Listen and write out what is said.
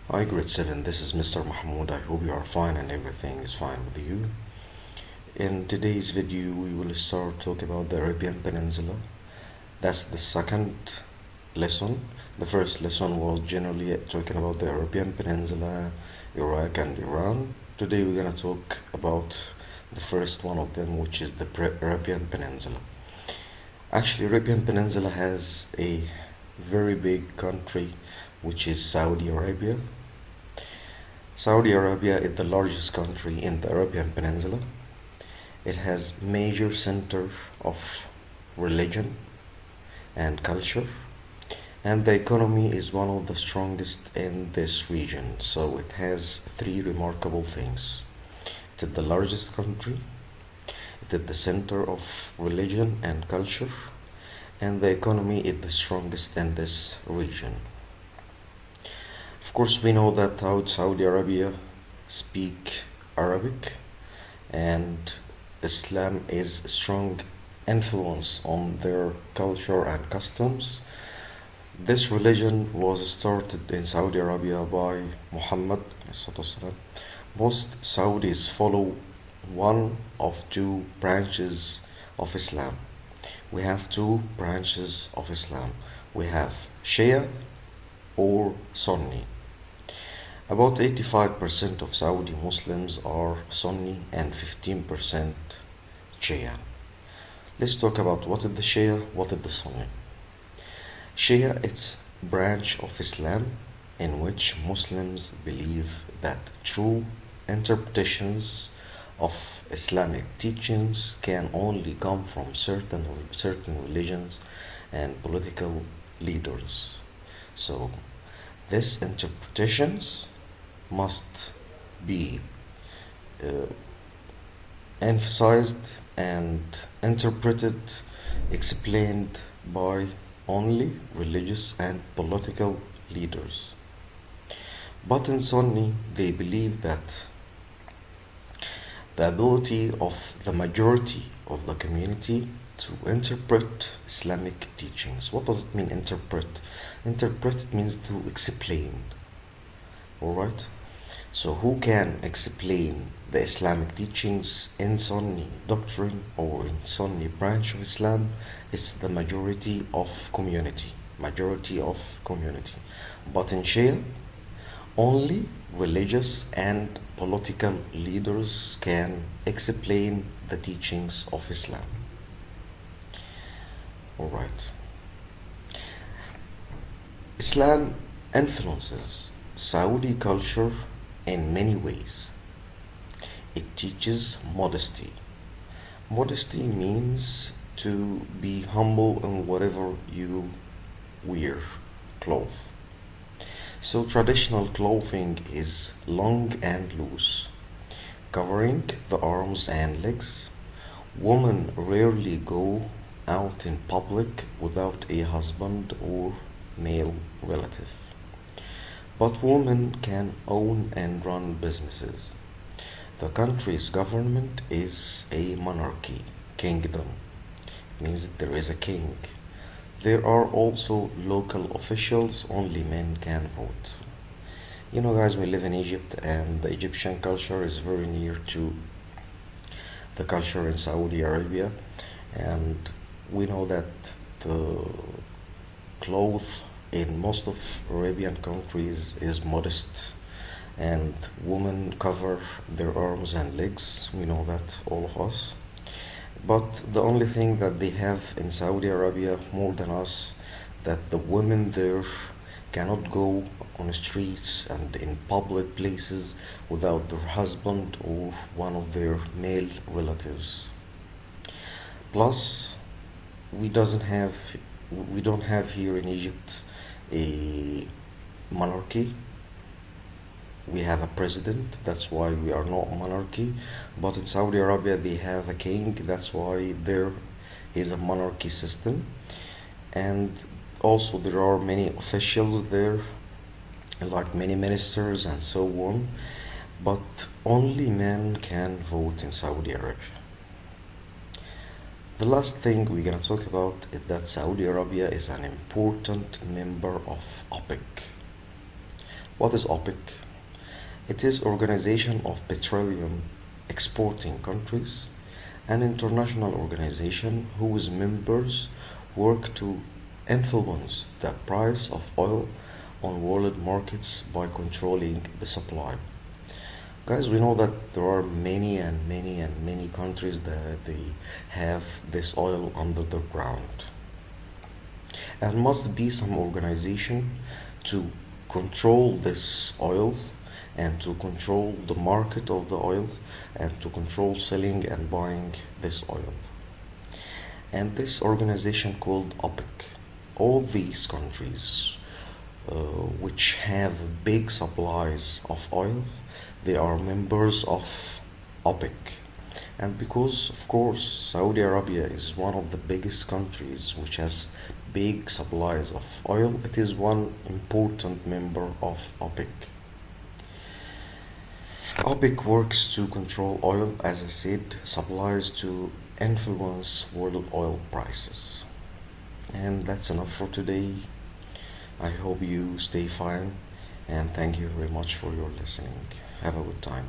Hi, grade 7. This is Mr. Mahmoud. I hope you are fine and everything is fine with you. In today's video, we will start talking about the Arabian Peninsula. That's the second lesson. The first lesson was generally talking about the Arabian Peninsula, Iraq, and Iran. Today, we're gonna talk about the first one of them, which is the Arabian Peninsula. Actually, Arabian Peninsula has a very big country, which is Saudi Arabia. Saudi Arabia is the largest country in the Arabian Peninsula. It has major center of religion and culture, and the economy is one of the strongest in this region. So it has three remarkable things. It is the largest country, it is the center of religion and culture, and the economy is the strongest in this region. Of course, we know that Saudi Arabia speak Arabic, and Islam is a strong influence on their culture and customs. This religion was started in Saudi Arabia by Muhammad. Most Saudis follow one of two branches of Islam. We have two branches of Islam. We have Shia or Sunni. About 85% of Saudi Muslims are Sunni and 15% Shia. Let's talk about what is the Shia, what is the Sunni. Shia is a branch of Islam in which Muslims believe that true interpretations of Islamic teachings can only come from certain religions and political leaders. So these interpretations must be uh, emphasized and interpreted, explained by only religious and political leaders. But in Sunni, they believe that the ability of the majority of the community to interpret Islamic teachings. What does it mean, interpret? Interpret means to explain. Alright? So who can explain the Islamic teachings in Sunni doctrine or in Sunni branch of Islam? It's the majority of community. Majority of community. But in Shia, only religious and political leaders can explain the teachings of Islam. Alright. Islam influences Saudi culture in many ways. It teaches modesty. Modesty means to be humble in whatever you wear, clothes. So traditional clothing is long and loose, covering the arms and legs. Women rarely go out in public without a husband or male relative. But women can own and run businesses. The country's government is a monarchy, kingdom. It means that there is a king. There are also local officials, only men can vote. You know, guys, we live in Egypt, and the Egyptian culture is very near to the culture in Saudi Arabia, and we know that the clothes in most of Arabian countries is modest, and women cover their arms and legs. We know that, all of us. But the only thing that they have in Saudi Arabia more than us, that the women there cannot go on the streets and in public places without their husband or one of their male relatives. Plus, we doesn't have we don't have here in Egypt a monarchy. We have a president, that's why we are not a monarchy. But in Saudi Arabia they have a king, that's why there is a monarchy system. And also there are many officials there, like many ministers and so on. But only men can vote in Saudi Arabia. The last thing we're gonna talk about is that Saudi Arabia is an important member of OPEC. What is OPEC? It is Organization of Petroleum Exporting Countries, an international organization whose members work to influence the price of oil on world markets by controlling the supply. Guys, we know that there are many and many and many countries that they have this oil under the ground. And must be some organization to control this oil and to control the market of the oil and to control selling and buying this oil. And this organization called OPEC, all these countries which have big supplies of oil, they are members of OPEC. And because, of course, Saudi Arabia is one of the biggest countries which has big supplies of oil, it is one important member of OPEC. OPEC works to control oil, as I said, supplies to influence world oil prices. And that's enough for today. I hope you stay fine and thank you very much for your listening. Have a good time.